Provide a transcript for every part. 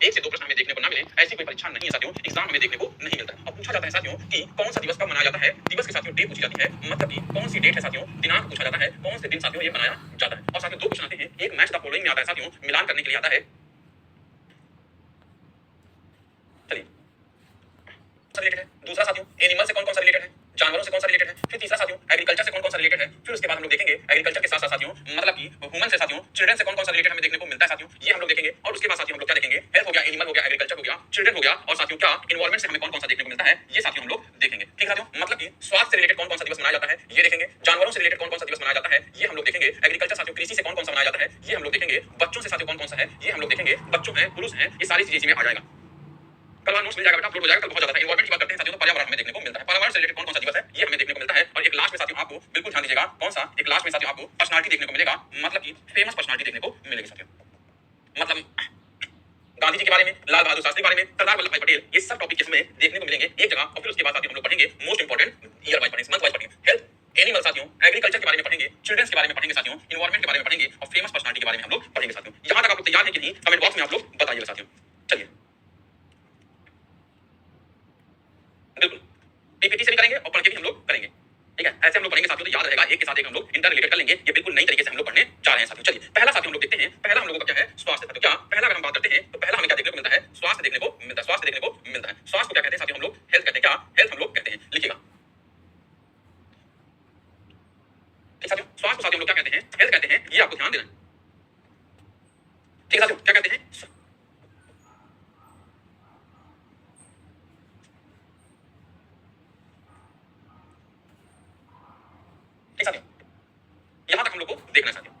एक से दो प्रश्न हमें देखने को ना मिले ऐसी कोई परीक्षा नहीं है साथियों, एग्जाम हमें देखने को नहीं मिलता है। अब पूछा जाता है साथियों कि कौन सा दिवस कब मनाया जाता है, दिवस की साथियों डेट पूछी जाती है, मतलब कि कौन सी डेट है साथियों, दिनांक पूछा जाता है, कौन से दिन साथियों ये मनाया जाता है। और साथियों दो क्वेश्चन आते हैं, एक मैच द फॉलोइंग में आता है साथियों, मिलान करने के लिए आता है। चलिए रिलेटेड है, दूसरा साथियों एनिमल से कौन कौन सा रिलेटेड है, जानवरों से कौन सा रिलेटेड है, फिर तीसरा साथियों एग्रीकल्चर से कौन कौन सा रिलेटेड है, फिर उसके बाद हम लोग देखेंगे एग्रीकल्चर के साथ साथ साथियों मतलब कि ह्यूमन से साथियों चिल्ड्रन से कौन कौन सा रिलेटेड हमें देखने को मिलता है साथियों, ये हम लोग देखेंगे। और उसके बाद साथियों हम लोग क्या देखेंगे, हेल्थ हो गया, एनिमल हो गया, एग्रीकल्चर हो गया, चिल्ड्रन हो गया, और साथियों क्या इन्वायरमेंट से हमें कौन कौन सा देखने को मिलता है, ये साथियों हम लोग देखेंगे। ठीक है साथियों, मतलब कि स्वास्थ्य से रिलेटेड कौन कौन सा दिवस मनाया जाता है ये देखेंगे, जानवरों से रिलेटेड कौन कौन सा दिवस मनाया जाता है ये हम लोग देखेंगे, एग्रीकल्चर साथियों कृषि से कौन कौन सा मनाया जाता है ये हम लोग देखेंगे, बच्चों से साथियों कौन कौन सा है ये हम लोग देखेंगे, बच्चों हैं पुरुष हैं, ये सारी चीजें में आ जाएगा। कल नोट्स मिल जाएगा बेटा, अपलोड हो जाएगा कल। बहुत ज्यादा एनवायरमेंट की बात करते हैं साथियों तो पर्यावरण हमें देखने को मिलता है, पर्यावरण से रिलेटेड कौन कौन सा दिवस है ये हमें देखने को मिलता है। और एक लास्ट में साथियों आपको बिल्कुल ध्यान दीजिएगा, कौन सा एक लास्ट में साथियों आपको पर्सनालिटी देखने को मिलेगा, मतलब कि फेमस पर्सनालिटी देखने को मिलेगी साथियों, मतलब गांधी जी के बारे में, लाल बहादुर शास्त्री के बारे में, सरदार वल्लभ भाई पटेल, ये सब टॉपिक इसमें देखने को मिलेंगे एक जगह। और फिर उसके बाद साथियों हम लोग पढ़ेंगे मोस्ट इंपोर्टेंट ईयर वाइज पढ़ेंगे, मंथ वाइज पढ़ेंगे, हेल्थ एनिमल साथियों एग्रीकल्चर के बारे में पढ़ेंगे, चिल्ड्रंस के बारे में पढ़ेंगे साथियों, इन्वायरमेंट के बारे में पढ़ेंगे, और फेमस पर्सनालिटी के बारे में हम लोग पढ़ेंगे साथियों। यहां तक आप लोग तैयार है कि नहीं, कमेंट बॉक्स में आप लोग बताइएगा साथियों। चलिए बिल्कुल पीपीटी से भी करेंगे और पढ़ के भी हम लोग करेंगे, ठीक है, ऐसे हम लोग पढ़ेंगे साथियों तो याद रहेगा, एक के साथ एक हम लोग इंटर रिलेटेड कर लेंगे, ये बिल्कुल नई तरीके से हम लोग पढ़ने जा रहे हैं साथियों। चलिए पहला साथियों हम लोग देखते हैं, पहला हम लोगों का क्या है, स्वास्थ्य साथियों। क्या पहला अगर हम बात करते हैं तो पहला हमें क्या देखने को मिलता है, स्वास्थ्य देखने को मिलता है, स्वास्थ्य देखने को मिलता है। स्वास्थ्य को क्या कहते हैं साथियों हम लोग, हेल्थ कहते हैं। क्या हेल्थ हम लोग कहते हैं, लिखिएगा ठीक साथियों, स्वास्थ्य को साथियों हम लोग क्या कहते हैं, हेल्थ कहते हैं, ये आपको ध्यान देना है। ठीक है साथियों, क्या कहते हैं, ठीक साथियों, यहां तक हम लोग को देखना है साथियों।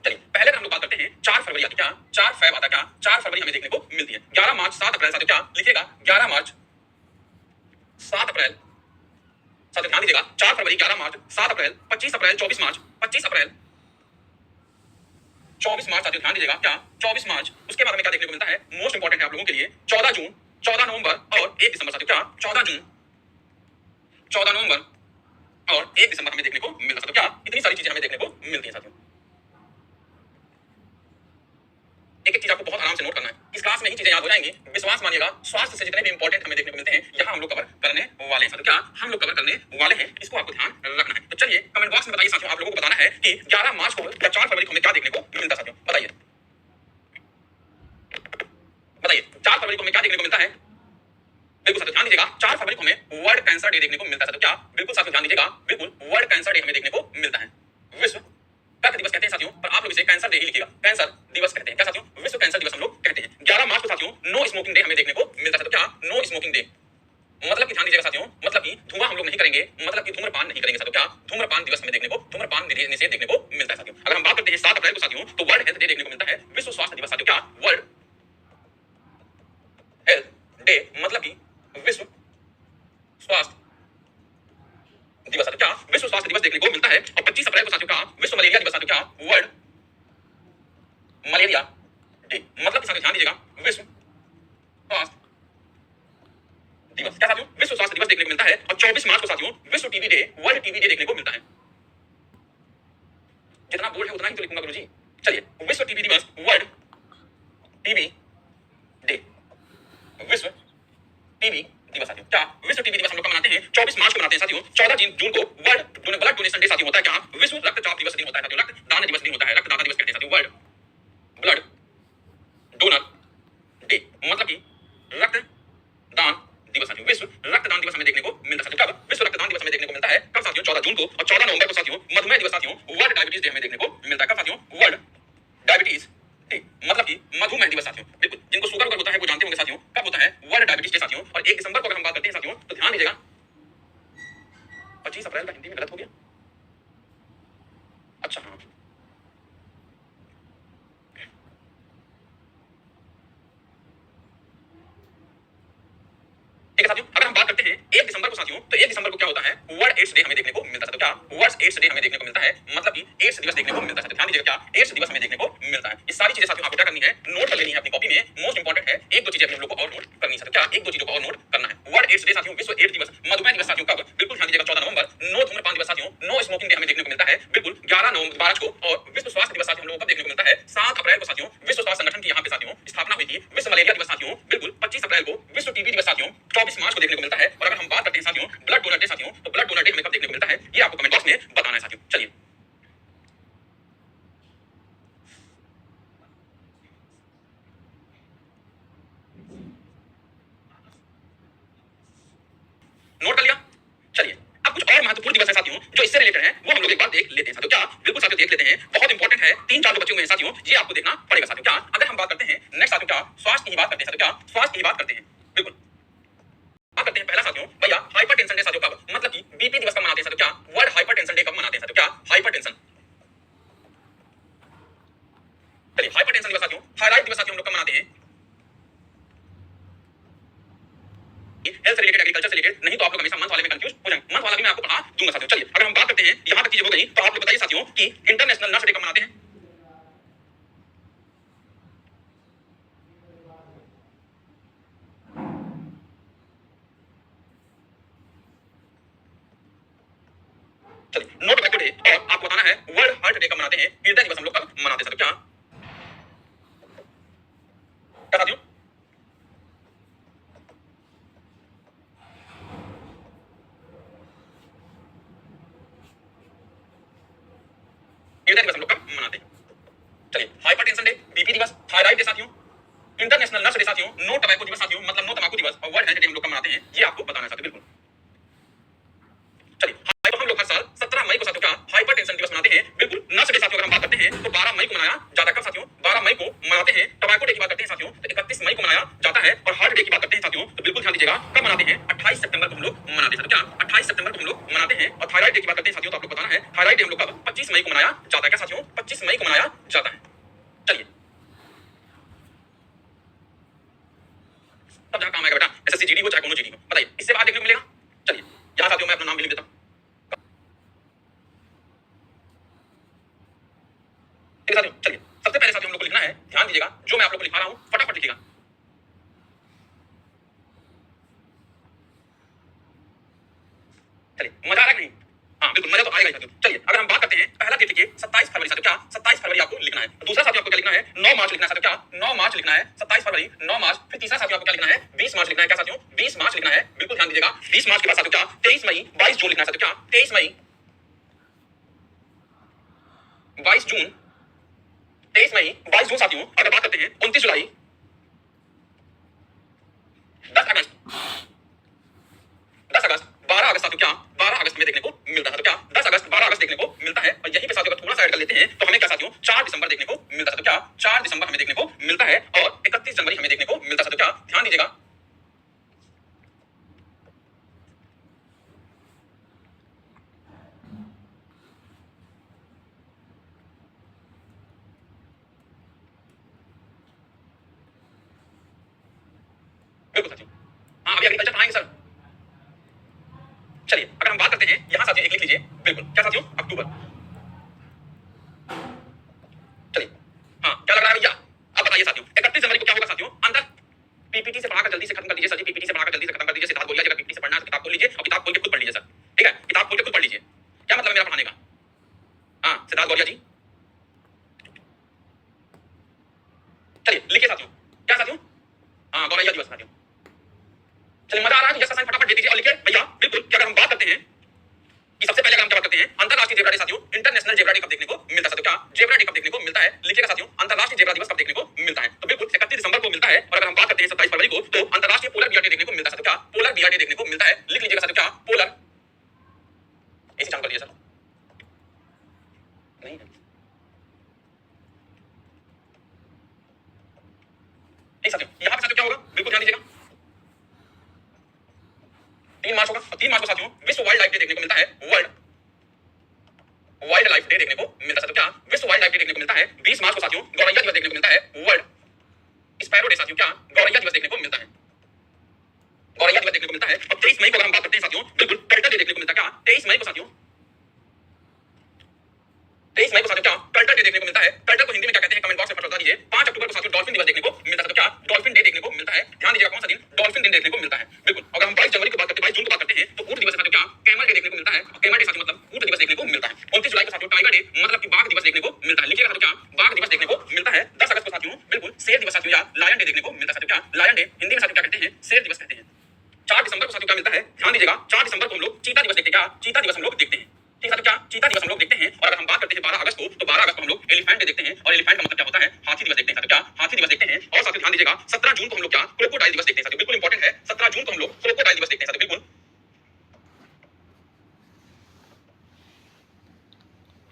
चलिए पहले हम लोग बात करते हैं 4 फरवरी आती क्या, 4 फेब आता क्या, 4 फरवरी हमें देखने को मिलती है। 11 मार्च 7 अप्रैल साथियों क्या लिखिएगा, 11 मार्च 7 अप्रैल साथियों ध्यान दीजिएगा, 4 फरवरी 11 मार्च 7 अप्रैल 25 अप्रैल 24 मार्च 25 अप्रैल 24 मार्च साथियों ध्यान दीजिएगा, क्या 24 मार्च। उसके बाद हमें क्या देखने को मिलता है, मोस्ट इंपोर्टेंट है आप लोगों के लिए, 14 जून 14 नवंबर और 1 दिसंबर साथियों। क्या 14 जून 14 नवंबर और 1 दिसंबर हमें देखने को मिलता है साथियों। क्या इतनी सारी चीजें हमें देखने को मिलती है साथियों। एक एक चीज आपको बहुत आराम से नोट करना है, इस क्लास में ही चीजें याद हो जाएंगी, विश्वास मानिएगा। स्वास्थ्य से जितने भी इंपॉर्टेंट हमें देखने को मिलते हैं यहाँ हम लोग कवर करने वाले हैं साथियों। क्या हम लोग कवर करने वाले हैं, इसको आपको ध्यान रखना है। तो चलिए कमेंट बॉक्स में बताइए साथियों, आप लोगों को बताना है कि 11 मार्च को या 4 फरवरी को हमें क्या देखने को मिलता है साथियों, बताइए बताइए 4 फरवरी को हमें क्या देखने को मिलता है। बिल्कुल साथियों ध्यान दीजिएगा, 4 फरवरी को हमें वर्ल्ड कैंसर डे देखने को मिलता है साथियों। क्या बिल्कुल साथियों ध्यान दीजिएगा, बिल्कुल वर्ल्ड कैंसर डे हमें देखने को मिलता है। विश्व कैंसर दिवस कहते हैं साथियों, पर आप लोग इसे कैंसर डे ही लिखिएगा, कैंसर दिवस कहते हैं। क्या साथियों, विश्व कैंसर दिवस हम लोग कहते हैं। 11 मार्च को साथियों नो स्मोकिंग डे हमें देखने को मिलता है साथियों। क्या नो स्मोकिंग डे, मतलब कि ध्यान दीजिएगा साथियों, मतलब कि धुआं हम लोग नहीं करेंगे, मतलब कि धूम्रपान नहीं करेंगे साथियों। क्या धूम्रपान दिवस हमें देखने को, धूम्रपान निषेध देखने को मिलता है साथियों। अगर हम बात करते हैं 7 अप्रैल को साथियों तो वर्ल्ड हेल्थ डे देखने को मिलता है, विश्व स्वास्थ्य दिवस साथियों। क्या वर्ल्ड हेल्थ डे, मतलब कि विश्व स्वास्थ्य दिवस साथियों। क्या विश्व स्वास्थ्य दिवस देखने को मिलता है। और 25 अप्रैल को साथियों क्या विश्व मलेरिया दिवस साथियों। क्या वर्ल्ड मलेरिया डे, मतलब कि साथियों ध्यान दीजिएगा, विश्व स्वास्थ्य दिवस। क्या साथियों, विश्व स्वास्थ्य दिवस देखने को मिलता है। और 24 मार्च को साथियों विश्व TB day, world TB day देखने को मिलता है। जितना बोल्ड है उतना ही तो लिखूंगा गुरुजी। चलिए विश्व टीबी दिवस, वर्ल्ड टीबी डे, विश्व टीबी दिवस साथियों। क्या विश्व टीबी दिवस हम लोग मनाते हैं 24 मार्च को मनाते हैं साथियों। 14 जून को वर्ल्ड ब्लड डोनेशन डे साथियों होता है। क्या विश्व रक्तचाप दिवस दिन होता है साथियों, रक्तदान दिवस दिन होता है, रक्तदाता दिवस कहते हैं साथियों। वर्ल्ड ब्लड डोनर डे, मतलब कि रक्तदान दिवस साथियों, विश्व रक्तदान दिवस हमें देखने को मिलता है साथियों। कब विश्व रक्तदान दिवस हमें देखने को मिलता है, कब साथियों 14 जून को। और 14 नवंबर को साथियों मधुमेह दिवस साथियों, वर्ल्ड डायबिटीज डे हमें देखने को मिलता है। कब साथियों, वर्ल्ड डायबिटीज डे, मतलब कि मधुमेह दिवस साथियों। बिल्कुल जिनको शुगर होता है वो जानते होंगे साथियों, कब होता है, वर्ल्ड डायबिटीज डे साथियों। और 1 दिसंबर को अगर हम बात करते हैं साथियों तो ध्यान दीजिएगा, 25 अप्रैल का हिंदी में गलत हो गया, अच्छा हाँ ठीक है साथियों। अगर हम बात करते हैं 1 दिसंबर को साथियों तो 1 दिसंबर को क्या होता है, वर्ल्ड एड्स डे हमें देखने को मिलता है। क्या वर्ल्ड एड्स डे हमें देखने को मिलता है, मतलब कि एड्स दिवस देखने को मिलता है। ध्यान दीजिएगा, क्या एड्स दिवस हमें देखने को मिलता है। ये सारी चीजें साथियों आपको क्या करनी है, नोट कर लेनी है अपनी कॉपी में। मोस्ट इंपोर्टेंट है, एक दो चीजें हम लोग को और नोट करनी है। क्या एक दो चीजों को और नोट करना है। वर्ल्ड एड्स डे साथियों, विश्व एड्स दिवस, मधुमेह दिवस साथियों कब, बिल्कुल ध्यान दीजिएगा 14 नवंबर। नो धूम्रपान दिवस साथियों, नो स्मोकिंग डे हमें देखने को मिलता है, बिल्कुल 11 मार्च को। और विश्व स्वास्थ्य दिवस साथियों हम लोगों को कब देखने को मिलता है, 7 अप्रैल को साथियों। विश्व स्वास्थ्य संगठन की यहाँ पे साथियों हुई थी विश्व मलेरिया दिवस साथियों बिल्कुल 25 अप्रैल को, विश्व टीबी दिवस साथियों 24 मार्च को देखने को मिलता है। और अगर हम बात करते हैं साथियों ब्लड डोनर डे साथियों, तो ब्लड डोनर डे हमें कब देखने को मिलता है ये आपको कमेंट बॉक्स में बताना है साथियों। चलिए नोट कर लिया। चलिए अब कुछ और महत्वपूर्ण दिवस है साथियों जो इससे रिलेटेड है, वो हम लोग एक बार देख लेते हैं साथियों। क्या बिल्कुल साथियों देख लेते हैं, बहुत इंपॉर्टेंट है। 3-4 जो बचे हुए हैं साथियों, ये आपको देखना पड़ेगा साथियों। क्या अगर हम बात करते हैं नेक्स्ट साथियों, क्या स्वास्थ्य की ही बात करते हैं साथियों, क्या स्वास्थ्य की ही बात करते हैं बिल्कुल। बात करते हैं पहला साथियों भैया हाइपरटेंशन डे साथियों कब, मतलब कि बीपी दिवस कब मनाते हैं साथियों, क्या वर्ल्ड हाइपरटेंशन डे कब मनाते हैं साथियों, क्या हाइपरटेंशन। चलिए हाइपरटेंशन दिवस साथियों, थायराइड दिवस साथियों हम लोग कब मनाते हैं, हेल्थ से रिलेटेड, एग्रीकल्चर से रिलेटेड, नहीं तो आप लोग हमेशा मंथ वाले में कंफ्यूज हो जाएंगे। मंथ वाला भी मैं आपको पढ़ा दूंगा साथियों। चलिए अगर हम बात करते हैं यहां तक चीजें हो गई, तो आप लोग बताइए साथियों कि इंटरनेशनल नर्स डे कब मनाते हैं। चलिए नोट बैक डे, और आपको बताना है वर्ल्ड हार्ट डे कब मनाते हैं, हृदय दिवस हम लोग कब मनाते हैं साथियों, क्या क्या साथियों। हृदय दिवस हम लोग कब मनाते हैं। चलिए हाइपरटेंशन डे, बीपी दिवस, थायराइड डे साथियों, इंटरनेशनल नर्स डे साथियों, नो टबैको दिवस साथियों, मतलब नो तंबाकू दिवस, और वर्ल्ड हेल्थ डे हम लोग कब मनाते हैं ये आपको बताना है साथियों बिल्कुल। चलिए हाइपर हम लोग हर साल 17 मई को साथियों क्या हाइपरटेंशन दिवस मनाते हैं बिल्कुल। नर्स डे साथियों अगर हम बात करते हैं तो 12 मई को मनाया जाता है। कब साथियों 12 मई को मनाते हैं। टबैको डे की बात करते हैं साथियों तो 31 मई को मनाया जाता है। और हार्ट डे की बात करते हैं साथियों तो बिल्कुल ध्यान दीजिएगा कब मनाते हैं, 28 सितंबर को हम लोग मनाते हैं, क्या 28 सितंबर को हम लोग मनाते हैं। और थायराइड डे की बात करते हैं साथियों तो आपको बताना है थायराइड डे हम लोग कब 25 मई को मनाया जाता है, क्या साथियों 25 मई को मनाया जाता है। चलिए तब जहां काम आएगा बेटा, एसएससी जीडी हो चाहे कोनो जीडी हो, बताइए इससे बात देखने को मिलेगा। चलिए यहां साथियों मैं अपना नाम भी लिख देता हूं, ठीक है साथियों। चलिए सबसे पहले साथियों हम लोग को लिखना है, ध्यान दीजिएगा जो मैं आप लोग को लिखा रहा हूं फटाफट लिखिएगा। चलिए मजा आ रहा है नहीं, हाँ बिल्कुल मजा तो आएगा ही साथियों। चलिए अगर हम बात करते हैं पहला डेट लिखिए 27 फरवरी साथियों, क्या 27 फरवरी आपको लिखना है। दूसरा साथियों आपको क्या लिखना है 9 मार्च लिखना है साथियों, क्या 9 मार्च लिखना है, 27 फरवरी 9 मार्च। फिर तीसरा साथियों आपको क्या लिखना है 20 मार्च लिखना है, क्या साथियों 20 मार्च लिखना है, बिल्कुल ध्यान दीजिएगा। 20 मार्च के बाद साथियों क्या 23 मई 22 जून लिखना है साथियों, क्या 23 मई 22 जून, 23 मई 22 जून साथियों। अगर बात करते हैं 29 जुलाई 10 अगस्त, 10 अगस्त 12 अगस्त साथियों, क्या 12 अगस्त में देखने को मिलता है, तो क्या 10 अगस्त 12 अगस्त देखने को मिलता है। और यहीं पे साथियों अगर थोड़ा सा ऐड कर लेते हैं तो हमें क्या साथियों 4 दिसंबर देखने को मिलता है, तो क्या 4 दिसंबर हमें देखने को मिलता है। और 31 जनवरी हमें देखने को मिलता है, तो क्या ध्यान दीजिएगा। बिल्कुल साथियों, हाँ अभी एग्रीकल्चर पढ़ाएंगे सर। चलिए अगर हम बात करते हैं यहां साथियों एक लिख लीजिए बिल्कुल, क्या साथियों अक्टूबर। चलिए हाँ क्या लग रहा है भैया, अब बताइए साथियों 31 जनवरी को क्या होगा साथियों, अंदर पीपीटी से पढ़ाकर जल्दी से खत्म कर दीजिए सर जी, पीपीटी से पढ़ाकर जल्दी से खत्म कर दीजिए। सिद्धार्थ बोलिए अगर पीपीटी से पढ़ना है तो किताब खोल लीजिए और किताब खोल के खुद पढ़ लीजिए सर, ठीक है किताब खोल के खुद पढ़ लीजिए। क्या मतलब है मेरा पढ़ाने का, हाँ सिद्धार्थ गौरिया जी। चलिए लिखिए साथियों, क्या साथियों हाँ गौरैया दिवस साथियों। चलिए मजा आ रहा है, यस साइन फटाफट दे दीजिए और लिखिए भैया बिल्कुल कि अगर हम बात करते हैं कि सबसे पहले अगर हम क्या बात करते हैं अंतरराष्ट्रीय जेब्रा डे साथियों, इंटरनेशनल जेब्रा डे कब देखने को मिलता है साथियों, क्या जेब्रा डे कब देखने को मिलता है, लिखिएगा साथियों अंतरराष्ट्रीय जेब्रा दिवस कब देखने को मिलता है, तो बिल्कुल 31 दिसंबर को मिलता है। और अगर हम बात करते हैं 27 फरवरी को तो अंतरराष्ट्रीय पोलर बियर डे देखने को मिलता है साथियों, क्या पोलर बियर डे देखने को मिलता है, लिख लीजिएगा साथियों क्या पोलर, ऐसे चालू कर लीजिए सर नहीं है ठीक साथियों। यहां पे साथियों क्या होगा बिल्कुल ध्यान दीजिएगा 3 मार्च होगा, और 3 मार्च को साथियों विश्व वाइल्ड लाइफ डे देखने को मिलता है, वर्ल्ड वाइल्ड लाइफ डे देखने को मिलता है, तो क्या विश्व वाइल्ड लाइफ डे देखने को मिलता है। 20 मार्च को साथियों गौरैया दिवस देखने को मिलता है, वर्ल्ड स्पैरो डे साथियों, क्या गौरैया दिवस देखने को मिलता है, गौरैया दिवस देखने को मिलता है। और 23 मई को अगर हम बात करते हैं साथियों बिल्कुल टर्टल डे देखने को मिलता है, क्या 23 मई को साथियों 23 मई को साथियों क्या टर्टल डे देखने को मिलता है। टर्टल को हिंदी में क्या कहते हैं कमेंट बॉक्स में फटाफट बता दीजिए। 5 अक्टूबर को साथियों डॉल्फिन दिवस देखने को मिलता है, तो क्या डॉल्फिन डे देखने को मिलता है, ध्यान दीजिएगा कौन सा दिन डॉल्फिन दिन देखने को मिलता है बिल्कुल। अगर हम 22 जनवरी की बात करते हैं 22 जून की बात करते हैं तो ऊंट दिवस साथियों क्या कैमल डे देखने को मिलता है, कैमल डे साथियों मतलब ऊंट दिवस देखने को मिलता है। 29 जुलाई को साथियों टाइगर डे मतलब कि बाघ दिवस देखने को मिलता है, लिखिएगा साथियों क्या बाघ दिवस देखने को मिलता है। 10 अगस्त को साथियों बिल्कुल शेर दिवस साथियों या लायन डे देखने को मिलता है साथियों। क्या लायन डे हिंदी में साथियों क्या कहते हैं, शेर दिवस कहते हैं। 4 दिसंबर को साथियों क्या मिलता है, ध्यान दीजिएगा, 4 दिसंबर को हम लोग चीता दिवस देखते हैं। क्या चीता दिवस हम लोग देखते हैं, ठीक है। क्या चीता दिवस हम लोग देखते हैं। और अगर हम बात करते हैं 12 अगस्त को, तो 12 अगस्त को हम लोग एलिफेंट डे देखते हैं। और एलिफेंट का मतलब क्या होता है, हाथी दिवस देखते हैं। क्या हाथी दिवस देखते हैं। और साथियों ध्यान दीजिएगा, 17 जून को हम लोग क्या क्रोकोडाइल दिवस देखते हैं साथियों, बिल्कुल इंपॉर्टेंट है। 17 जून को हम लोग क्रोकोडाइल दिवस देखते हैं साथियों, बिल्कुल।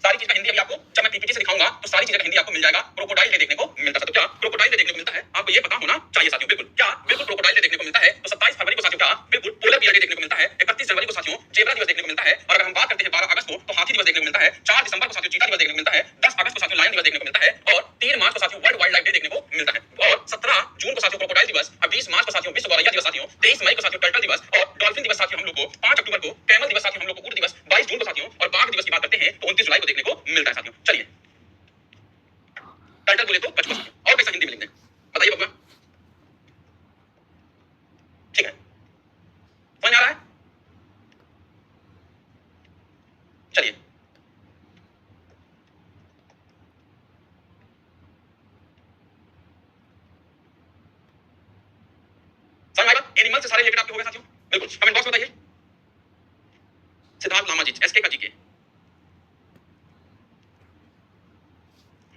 सारी चीज का हिंदी अभी आपको जब मैं पीपीटी से दिखाऊंगा तो सारी चीज का हिंदी आपको मिल जाएगा। क्रोकोडाइल डे देखने को मिलता है। तो क्या क्रोकोडाइल डे देखने को मिलता है, आपको ये पता होना चाहिए साथियों, बिल्कुल। क्या बिल्कुल क्रोकोडाइल डे देखने को मिलता है। तो 27 फरवरी को साथियों क्या बिल्कुल पोलर बियर डे देखने को मिलता है। 31 जनवरी को साथियों जेब्रा दिवस देखने को मिलता है। और अगर हम बात करते हैं 12 अगस्त को, तो हाथी दिवस देखने को मिलता है। 4 दिसंबर को साथियों चीता दिवस देखने को मिलता है। 10 अगस्त को साथियों लायन दिवस देखने को मिलता है। और 3 मार्च को साथियों वर्ल्ड वाइल्ड लाइफ डे देखने को मिलता है। और 17 जून को साथियों क्रोकोडाइल दिवस, और 20 मार्च को साथियों विश्व गौरैया दिवस साथियों, 23 मई को साथियों टर्टल दिवस और डॉल्फिन दिवस साथियों हम लोग को, 5 अक्टूबर को कैमल दिवस साथियों हम लोग को ऊंट दिवस, 22 जून को साथियों और बाघ दिवस की बात करते हैं तो 29 जुलाई को देखने को मिलता है साथियों। चलिए टाइटल बोले तो कछुआ साथियों, और कैसा हिंदी में लिखते हैं बताइए बबुआ, ठीक है, समझ आ रहा है। चलिए समझ आएगा। एनिमल से सारे रिलेटेड आपके हो गए साथियों, बिल्कुल। कमेंट बॉक्स में बताइए। सिद्धार्थ लामा जी, एसके का जीके,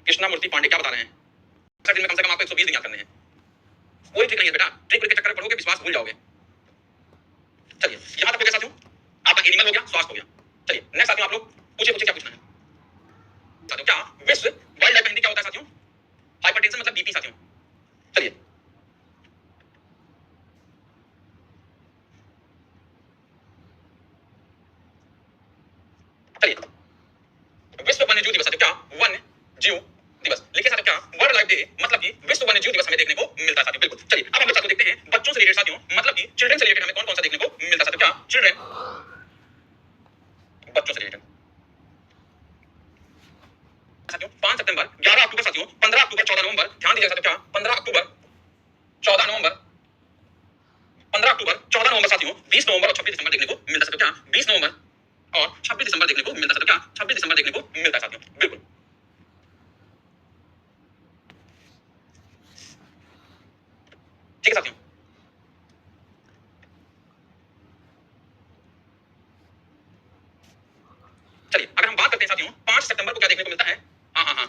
कृष्णा मूर्ति पांडे क्या बता रहे हैं, दिन में कम से कम आपको 120 दिन याद करने हैं। कोई ट्रिक नहीं है बेटा, ट्रिक के चक्कर में पढ़ोगे विश्वास भूल जाओगे। चलिए यहां तक हो गया साथियों, आपका एनिमल हो गया, स्वास्थ्य हो गया। चलिए नेक्स्ट साथियों आप लोग पूछिए पूछिए क्या पूछना है साथियों। क्या विश्व वाइल्ड लाइफ हिंदी क्या होता है साथियों, हाइपरटेंशन मतलब बीपी साथियों। चलिए चलिए विश्व वन्य जीव दिवस साथियों। क्या वन्य जीव दिवस लिखिए साथियों। क्या वर्ल्ड लाइफ डे मतलब कि विश्व वन्य जीव दिवस हमें देखने को मिलता है साथियों, बिल्कुल। चलिए अब हम लोग साथियों देखते हैं बच्चों से रिलेटेड साथियों, मतलब कि चिल्ड्रन से रिलेटेड हमें कौन कौन सा देखने को मिलता है साथियों। क्या चिल्ड्रन, बच्चों से रिलेटेड साथियों। 5 सितंबर, 11 अक्टूबर साथियों, 15 अक्टूबर, 14 नवंबर, ध्यान दीजिए साथियों। क्या 15 अक्टूबर, 14 नवंबर, 15 अक्टूबर, 14 नवंबर साथियों, 20 नवंबर और 26 दिसंबर देखने को मिलता है साथियों। क्या 20 नवंबर और 26 दिसंबर देखने को मिलता है साथियों। क्या 26 दिसंबर देखने को मिलता है साथियों, बिल्कुल, ठीक है साथियों। चलिए अगर हम बात करते हैं साथियों 5 सितंबर को क्या देखने को मिलता है, हाँ हाँ हाँ,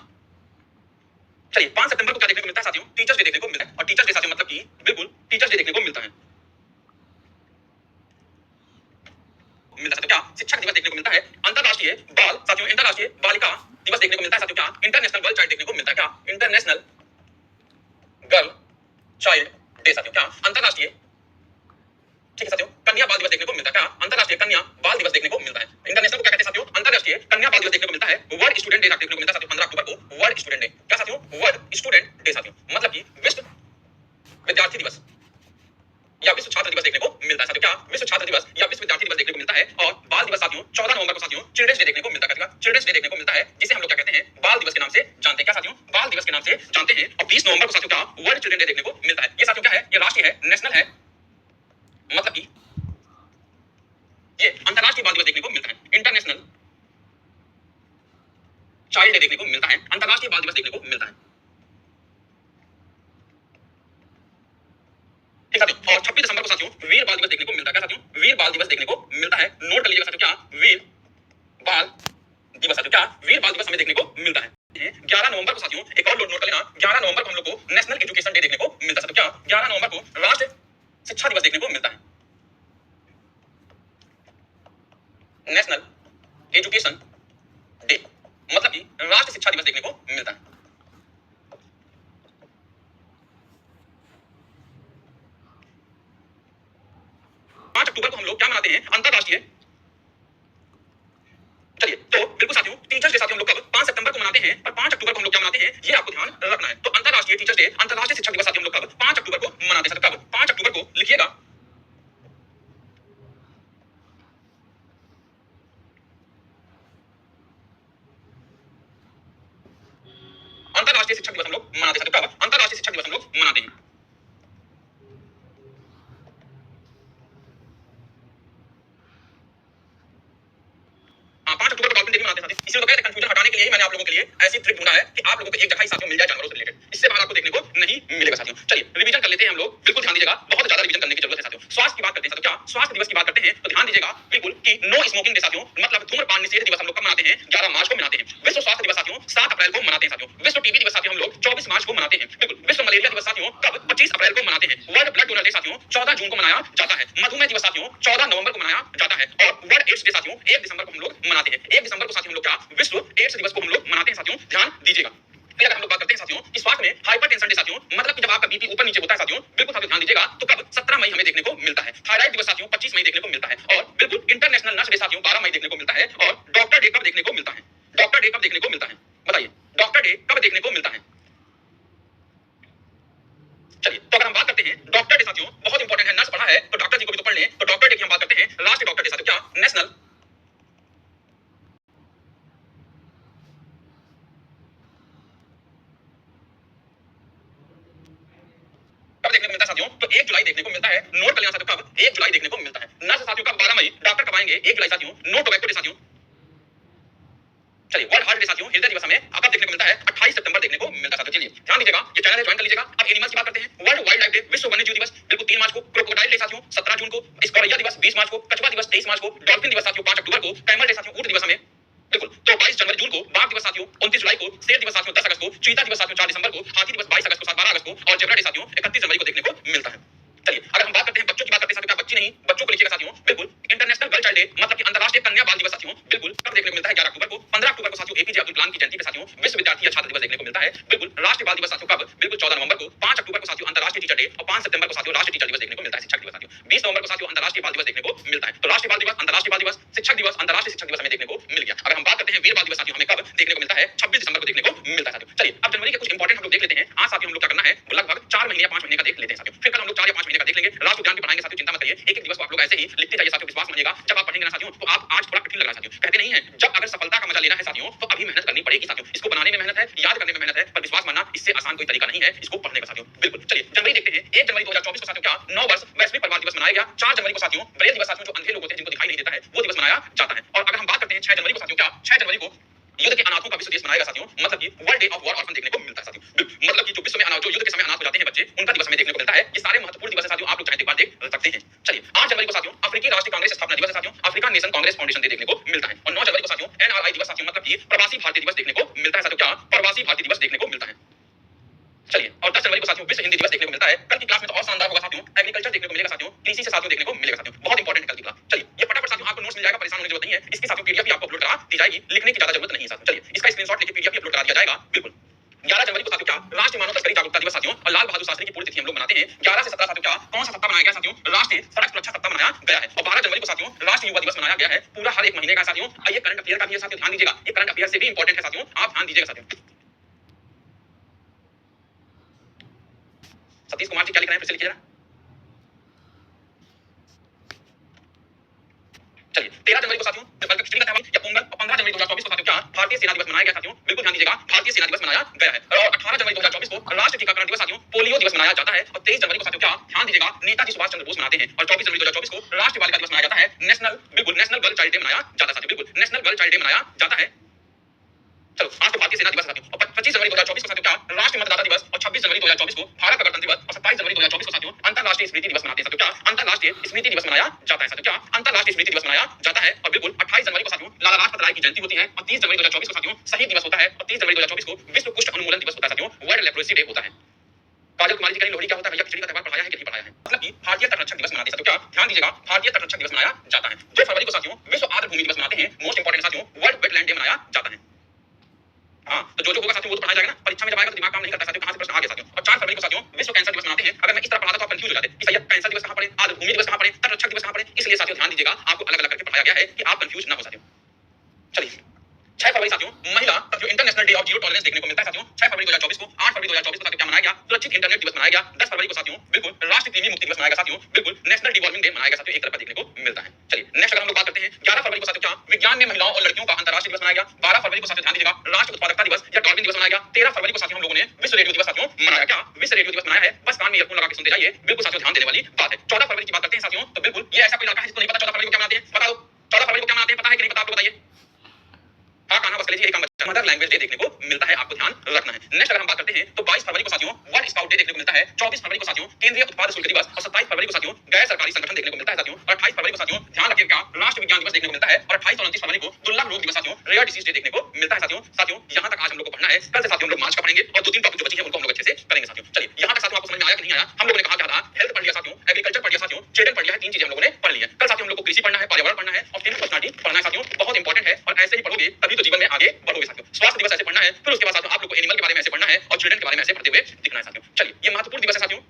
चलिए 5 सितंबर को क्या देखने को मिलता है साथियों, टीचर्स डे देखने को मिलता है। और टीचर्स डे साथियों मतलब कि बिल्कुल टीचर्स डे देखने को मिलता है। मिलता है क्या शिक्षक दिवस देखने को मिलता है। अंतरराष्ट्रीय बाल साथियों, अंतरराष्ट्रीय बालिका दिवस देखने को मिलता है साथियों। क्या इंटरनेशनल गर्ल चाइल्ड देखने को मिलता है। क्या इंटरनेशनल गर्ल चाइल्ड डे साथियों। क्या अंतरराष्ट्रीय, ठीक है साथियों, कन्या बाल दिवस देखने को मिलता है। क्या अंतरराष्ट्रीय कन्या बाल दिवस देखने को मिलता है। इंटरनेशनल को क्या कहते हैं साथियों, अंतरराष्ट्रीय कन्या बाल दिवस देखने को मिलता है। वर्ल्ड स्टूडेंट डे देखने को मिलता है साथियों 15 अक्टूबर को, वर्ल्ड स्टूडेंट डे। क्या साथियों, वर्ल्ड स्टूडेंट डे साथियों, मतलब कि विश्व विद्यार्थी दिवस या विश्व छात्र दिवस देखने को मिलता है साथियों। क्या विश्व छात्र दिवस या विश्व विद्यार्थी दिवस देखने को मिलता है। और बाल दिवस साथियों 14 नवंबर को साथियों चिल्ड्रंस डे देखने को मिलता है। चिल्ड्रंस डे देखने को मिलता है जिसे हम लोग क्या कहते हैं, बाल दिवस के नाम से जानते हैं। क्या साथियों, बाल दिवस के नाम से जानते हैं। और 20 नवंबर को साथियों क्या वर्ल्ड चिल्ड्रन डे देखने को मिलता है। ये साथियों क्या है, ये राष्ट्रीय है, नेशनल है, मतलब कि ये अंतरराष्ट्रीय बाल दिवस देखने को मिलता है। इंटरनेशनल चाइल्ड डे देखने को मिलता है, अंतरराष्ट्रीय बाल दिवस देखने को मिलता है, ठीक है साथियों। और 26 दिसंबर को साथियों वीर बाल दिवस देखने को मिलता है। क्या साथियों, वीर बाल दिवस देखने को मिलता है। नोट कर लीजिएगा साथियों। क्या वीर बाल दिवस साथियों, क्या वीर बाल दिवस हमें देखने को मिलता है। 11 नवंबर को साथियों एक और नोट कर लेना, 11 नवंबर को हम लोग को नेशनल एजुकेशन डे देखने को मिलता है साथियों। क्या 11 नवंबर को राष्ट्रीय शिक्षा दिवस देखने को मिलता है। नेशनल एजुकेशन डे मतलब कि राष्ट्रीय शिक्षा दिवस देखने को मिलता है। 5 अक्टूबर को हम लोग क्या मनाते हैं, अंतरराष्ट्रीय, चलिए तो बिल्कुल साथियों टीचर्स डे साथियों हम लोग कब 5 सितंबर को मनाते हैं, पर 5 अक्टूबर को हम लोग क्या मनाते हैं ये आपको ध्यान रखना है। तो अंतरराष्ट्रीय टीचर्स डे, अंतरराष्ट्रीय शिक्षक दिवस साथियों हम लोग कब 5 अक्टूबर को मनाते हैं। कब 5 अक्टूबर को लिखिएगा, अंतरराष्ट्रीय शिक्षक दिवस हम लोग मनाते हैं। कब अंतरराष्ट्रीय शिक्षक दिवस हम लोग मनाते हैं। हाँ 5 अक्टूबर को डॉल्फिन डे भी मनाते हैं। हैं साथियों। इसी को कहते हैं कंफ्यूजन हटाने के लिए मैंने आप लोगों के लिए ऐसी ट्रिक ढूंढा है कि आप लोगों को एक जगह ही साथियों मिल जाए जानवरों से रिलेटेड। इससे बाहर आपको देखने को नहीं मिलेगा साथियों। चलिए रिवीजन कर लेते हैं हम लोग, बिल्कुल ध्यान दीजिएगा, बहुत ज्यादा रिवीजन करने की जरूरत है साथियों। स्वास्थ्य की बात करते हैं साथियों, क्या स्वास्थ्य दिवस की बात करते हैं तो ध्यान दीजिएगा बिल्कुल कि नो स्मोकिंग डे साथियों, मतलब धूम्रपान निषेध दिवस हम लोग कब मनाते हैं? 11 मार्च को मनाते हैं। विश्व स्वास्थ्य दिवस साथियों 7 अप्रैल को मनाते हैं साथियों। विश्व टीबी दिवस साथियों हम लोग 24 मार्च को मनाते हैं। बिल्कुल। विश्व मलेरिया दिवस साथियों कब? 25 अप्रैल को मनाते हैं। वर्ल्ड ब्लड डोनर डे साथियों 14 जून को मनाया जाता है। मधुमेह दिवस साथियों 14 नवंबर को मनाया जाता है। और वर्ल्ड एड्स डे साथियों 1 दिसंबर को हम लोग मनाते हैं। 1 दिसंबर को साथियों हम लोग क्या विश्व एड्स दिवस को हम लोग मनाते हैं साथियों, ध्यान दीजिएगा। फिर अगर हम लोग बात करते हैं साथियों कि स्वास्थ्य में हाइपरटेंशन डे साथियों, मतलब कि जब आपका बीपी ऊपर नीचे होता है साथियों, बिल्कुल साथियों ध्यान दीजिएगा, तो कब? 17 मई हमें देखने को मिलता है। थायराइड दिवस साथियों 25 मई देखने को मिलता है। और बिल्कुल इंटरनेशनल नर्स डे साथियों 12 मई देखने को मिलता है। और डॉक्टर डे कब देखने को मिलता है? डॉक्टर डे कब देखने को मिलता है? बताइए, डॉक्टर डे कब देखने को मिलता है? चलिए, तो अगर हम बात करते हैं डॉक्टर डे साथियों, बहुत इंपॉर्टेंट है, नर्स पढ़ा है तो डॉक्टर जी को भी तो पढ़ लें। तो डॉक्टर डे की हम बात करते हैं, राष्ट्रीय डॉक्टर डे साथियों क्या? नेशनल कब देखने को मिलता है साथियों? तो 1 जुलाई देखने को मिलता है। नोट कर लेना साथियों, कब? 1 जुलाई देखने को मिलता है। नर्स साथियों कब? 12 मई। डॉक्टर कब आएंगे? 1 जुलाई साथियों। नो टोबैको डे साथियों। चलिए, वर्ल्ड हार्ट डे साथियों, हृदय दिवस हमें कब देखने को मिलता है? 28 सितंबर देखने को मिलता है साथियों। चलिए ध्यान दीजिएगा, ये चैनल है, ज्वाइन कर लीजिएगा। अब एनिमल्स की बात करते हैं। वर्ल्ड वाइल्ड लाइफ डे, विश्व वन्यजीव दिवस बिल्कुल 3 मार्च को। क्रोकोडाइल डे साथियों 17 जून को। स्कॉरिया दिवस 20 मार्च को। कछुआ दिवस 23 मार्च को। डॉल्फिन दिवस साथियों 5 अक्टूबर को। कैमल डे साथियों ऊंट दिवस हमें बिल्कुल तो 22 जनवरी जून को। बाघ दिवस साथियों 29 जुलाई को। शेर दिवस साथियों 10 अगस्त को। चीता दिवस साथियों 4 दिसंबर को। हाथी दिवस 22 अगस्त को, 12 अगस्त को। और जेब्रा डे साथियों 31 जनवरी को देखने को मिलता है। चलिए अगर हम बात करते हैं बच्चों की बात करते हैं साथियों, क्या बच्ची नहीं, बच्चों को लिखिएगा साथियों, बिल्कुल इंटरनेशनल गर्ल चाइल्ड डे, मतलब कि अंतरराष्ट्रीय कन्या बाल दिवस साथियों, बिल्कुल कब देखने को मिलता है? 11 अक्टूबर को। 15 अक्टूबर को साथियों एपीजे अब्दुल कलाम की जयंती पे साथियों विश्व विद्यार्थी या छात्र दिवस देखने को मिलता है। बिल्कुल राष्ट्रीय बाल दिवस साथियों कब? बिल्कुल 14 नवंबर को। 5 अक्टूबर को साथियों अंतरराष्ट्रीय टीचर डे और 5 सितंबर को साथियों राष्ट्रीय टीचर दिवस देखने को मिलता है, शिक्षक दिवस साथियों। 20 नवंबर को साथियों अंतरराष्ट्रीय बाल दिवस देखने को मिलता है। तो राष्ट्रीय बाल दिवस, अंतरराष्ट्रीय बाल दिवस, शिक्षक दिवस, अंतरराष्ट्रीय शिक्षक दिवस हमें देखने को मिल गया। अगर हम बात करते हैं वीर बाल दिवस साथियों हमें कब देखने को मिलता है? 26 दिसंबर को देखने को मिलता है साथियों। चलिए अब जनवरी के कुछ इंपॉर्टेंट हम लोग देख लेते हैं। आज साथियों हम लोग क्या करना है, लगभग 4 महीने या 5 महीने का देख लेते हैं साथियों। फिर कल हम लोग 4 या 5 महीने का देख लेंगे। राष्ट्र उद्यान भी पढ़ाएंगे साथियों, चिंता मत करिए। एक एक दिवस को आप लोग ऐसे ही लिखते जाइए साथियों, विश्वास मानिएगा जब आप पढ़ेंगे ना साथियों, तो आप आज थोड़ा कठिन लग रहा है साथियों, कहते नहीं है जब अगर सफलता का मजा लेना है साथियों तो अभी मेहनत करनी पड़ेगी साथियों। इसको बनाने में मेहनत है, याद करने में मेहनत है, पर विश्वास मानना इससे आसान कोई तरीका नहीं है इसको पढ़ने का साथियों। बिल्कुल चलिए जनवरी देखते हैं। 1 जनवरी 2024 को साथियों क्या 9 वर्ष वैश्विक परिवार दिवस मनाया गया। 4 जनवरी को साथियों ब्रेल दिवस साथियों, जो अंधे लोग होते हैं जिनको दिखाई नहीं देता है, वो दिवस मनाया जाता है। और अगर हम बात करते हैं 6 जनवरी को साथियों क्या 6 जनवरी को युद्ध के अनाथों का विश्व दिवस मनाएगा साथियों, मतलब कि world day of war orphan देखने को मिलता है साथियों। मतलब कि जो विश्व में अनाथ, जो युद्ध के समय अनाथ हो जाते हैं बच्चे, उनका दिवस हमें देखने को मिलता है। ये सारे महत्वपूर्ण दिवस है साथियों, आप लोग चाहे एक बार देख सकते हैं। चलिए 8 जनवरी को साथियों अफ्रीकी राष्ट्रीय कांग्रेस स्थापना दिवस है साथियों, African nation Congress foundation day देखने को मिलता है। और 9 जनवरी को साथियों एनआरआई दिवस साथियों, मतलब कि प्रवासी भारतीय दिवस देखने को मिलता है साथियों, क्या प्रवासी भारतीय दिवस देखने को मिलता है। चलिए और 10 जनवरी को साथियों विश्व हिंदी दिवस देखने को मिलता है। कल की क्लास में तो और शानदार होगा साथियों, एग्रीकल्चर देखने को मिलेगा साथियों, कृषि से साथियों देखने को मिलेगा साथियों, बहुत इंपॉर्टेंट है कल की क्लास। चलिए ये फटाफट साथियों आपको नोट्स मिल जाएगा, परेशान होने की जरूरत नहीं है। इसकी साथियों पीडीएफ भी आपको अपलोड करा दी जाएगी, लिखने की ज्यादा जरूरत नहीं है साथियों। चलिए इसका स्क्रीनशॉट लेके पीडीएफ भी अपलोड करा दिया जाएगा। बिल्कुल 11 जनवरी को साथियों क्या राष्ट्रीय मानव तस्करी जागरूकता दिवस साथियों, और लाल बहादुर शास्त्री की पूर्ण तिथि हम लोग मनाते हैं। 11 से 17 साथियों क्या कौन सा सप्ताह मनाया गया साथियों? राष्ट्रीय सड़क सुरक्षा सप्ताह मनाया गया है। और 12 जनवरी को साथियों राष्ट्रीय युवा दिवस मनाया गया है, पूरा हर एक महीने का साथियों। ये करंट अफेयर का भी है साथियों, ध्यान दीजिएगा, ये करंट अफेयर से भी इंपॉर्टेंट है साथियों, आप ध्यान दीजिएगा साथियों। सतीश कुमार जी क्या लिख रहे हैं, फिर से लिखिएगा। चलिए 13 जनवरी को साथियों बल्कि खिचड़ी का त्योहार या पोंगल, और 15 जनवरी 2024 को साथियों क्या भारतीय सेना दिवस मनाया गया साथियों, बिल्कुल ध्यान दीजिएगा, भारतीय सेना दिवस मनाया गया है। और 18 जनवरी 2024 को राष्ट्रीय टीकाकरण दिवस साथियों, पोलियो दिवस मनाया जाता है। और 23 जनवरी को साथियों क्या ध्यान दीजिएगा नेताजी सुभाष चंद्र बोस मनाते हैं। और 24 जनवरी 2024 को राष्ट्रीय बालिका दिवस मनाया जाता है, नेशनल बिल्कुल नेशनल गर्ल चाइल्ड डे मनाया जाता है साथियों, बिल्कुल नेशनल गर्ल चाइल्ड डे मनाया जाता है। चलो आज तो भारतीय सेना दिवस साथियों। और 25 जनवरी 2024 को साथियों क्या राष्ट्रीय मतदाता दिवस, और 26 जनवरी 2024 को भारत का गणतंत्र दिवस, और 27 जनवरी 2024 को साथियों अंतरराष्ट्रीय स्मृति दिवस मनाते हैं साथियों, क्या अंतरराष्ट्रीय स्मृति दिवस मनाया जाता है साथियों, क्या अंतरराष्ट्रीय स्मृति दिवस मनाया जाता है। और बिल्कुल 28 जनवरी को साथियों लाला लाजपत राय की जयंती होती है। और 30 जनवरी 2024 को साथियों शहीद दिवस होता है। और 30 जनवरी 2024 को विश्व कुष्ठ उन्मूलन दिवस होता है साथियों, वर्ल्ड लेप्रोसी डे होता है। काजल कुमारी जी का लोहड़ी क्या होता है भैया, खिचड़ी का त्योहार पढ़ाया है कि नहीं पढ़ाया है? मतलब कि भारतीय तटरक्षक दिवस मनाते हैं साथियों, क्या ध्यान दीजिएगा भारतीय तटरक्षक दिवस मनाया जाता है। 2 फरवरी को साथियों विश्व आर्द्र भूमि दिवस मनाते हैं, मोस्ट इंपोर्टेंट साथियों वर्ल्ड वेटलैंड डे मनाया जाता है। हाँ तो जो होगा साथियों वो तो पढ़ाया जाएगा ना, परीक्षा में जब आएगा तो दिमाग काम नहीं करता साथियों, कहां से प्रश्न आ गया साथियों। और 4 फरवरी को साथियों विश्व कैंसर दिवस मनाते हैं। अगर मैं इस तरह पढ़ाता तो आप कंफ्यूज हो जाते कि भैया कैंसर दिवस कहां पड़े, आर्द्र भूमि दिवस कहां पड़े, तटरक्षक दिवस कहां पड़े, इसलिए साथियों ध्यान दीजिएगा आपको अलग अलग करके पढ़ाया गया है कि आप कंफ्यूज ना हो साथियों। चलिए 6 फरवरी साथियों महिला जो international day of zero tolerance देखने को मिलता है साथियों, 6 फरवरी 2024 को। 8 फरवरी 2024 को साथियों क्या मनाया गया सुरक्षित इंटरनेट दिवस मनाया गया। 10 फरवरी को साथियों बिल्कुल राष्ट्रीय कृमि मुक्ति दिवस मनाया गया साथियों, बिल्कुल नेशनल डिवॉल्विंग डे मनाया गया साथियों, एक तरफ देखने को मिलता है। चलिए नेक्स्ट अगर हम लोग बात करते हैं 11 फरवरी को साथियों क्या विज्ञान में महिलाओं और लड़कियों का अंतरराष्ट्रीय दिवस मनाया गया। 12 फरवरी को साथियों ध्यान दीजिएगा राष्ट्रीय उत्पादकता दिवस या डार्विन दिवस मनाया गया। 13 फरवरी को साथियों हम लोगों ने विश्व रेडियो दिवस साथियों मनाया, क्या विश्व रेडियो दिवस मनाया है, बस कान में ईयरफोन लगा के सुनते जाइए, बिल्कुल साथियों ध्यान देने वाली बात है। 14 फरवरी की बात करते हैं साथियों, तो बिल्कुल ये ऐसा कोई लड़का है जिसको नहीं पता 14 फरवरी को क्या मनाते हैं, बता दो 14 फरवरी को क्या मनाते हैं, पता है कि नहीं पता आप लोग बताइए। हाँ कान्हा बस कर लीजिए, एक काम बचा, मदर लैंग्वेज डे देखने को मिलता है, आपको ध्यान रखना है। नेक्स्ट अगर हम बात करते हैं तो 22 फरवरी को साथियों वर्ल्ड स्काउट डे देखने को मिलता है, 24 फरवरी को साथियों केंद्रीय उत्पाद शुल्क दिवस और 27 फरवरी को साथियों गैर सरकारी संगठन देखने को मिलता है साथियों, और 28 फरवरी को साथियों ध्यान रखिएगा राष्ट्रीय विज्ञान दिवस देखने को मिलता है, और 28 और 29 फरवरी को दुर्लभ रोग दिवस साथियों रेयर डिसीज डे देखने को मिलता है साथियों। साथियों यहाँ तक आज हम लोग को पढ़ना है, कल से साथियों हम लोग मार्च का पढ़ेंगे और 2-3 टॉपिक जो बची है उनको हम लोग अच्छे से करेंगे साथियों। चलिए यहाँ तक साथियों आपको समझ में आया कि नहीं आया? हम लोगों ने कहा क्या था, हेल्थ पढ़ लिया साथियों, एग्रीकल्चर पढ़ लिया साथियों, चिल्ड्रन पढ़ लिया है, 3 चीजें हम लोगों ने पढ़ ली है। कल साथियों हम लोग को कृषि पढ़ना है, पर्यावरण पढ़ना है और फेमस पर्सनालिटी पढ़ना है साथियों, बहुत इंपॉर्टेंट है और ऐसे ही पढ़ोगे तभी तो जीवन में आगे बढ़ोगे साथियों। स्वास्थ्य दिवस ऐसे पढ़ना है, फिर उसके बाद साथियों आप लोग को एनिमल के बारे में ऐसे पढ़ना है और चिल्ड्रन के बारे में ऐसे पढ़ते हुए दिखना है साथियों। चलिए ये महत्वपूर्ण दिवस है साथियों,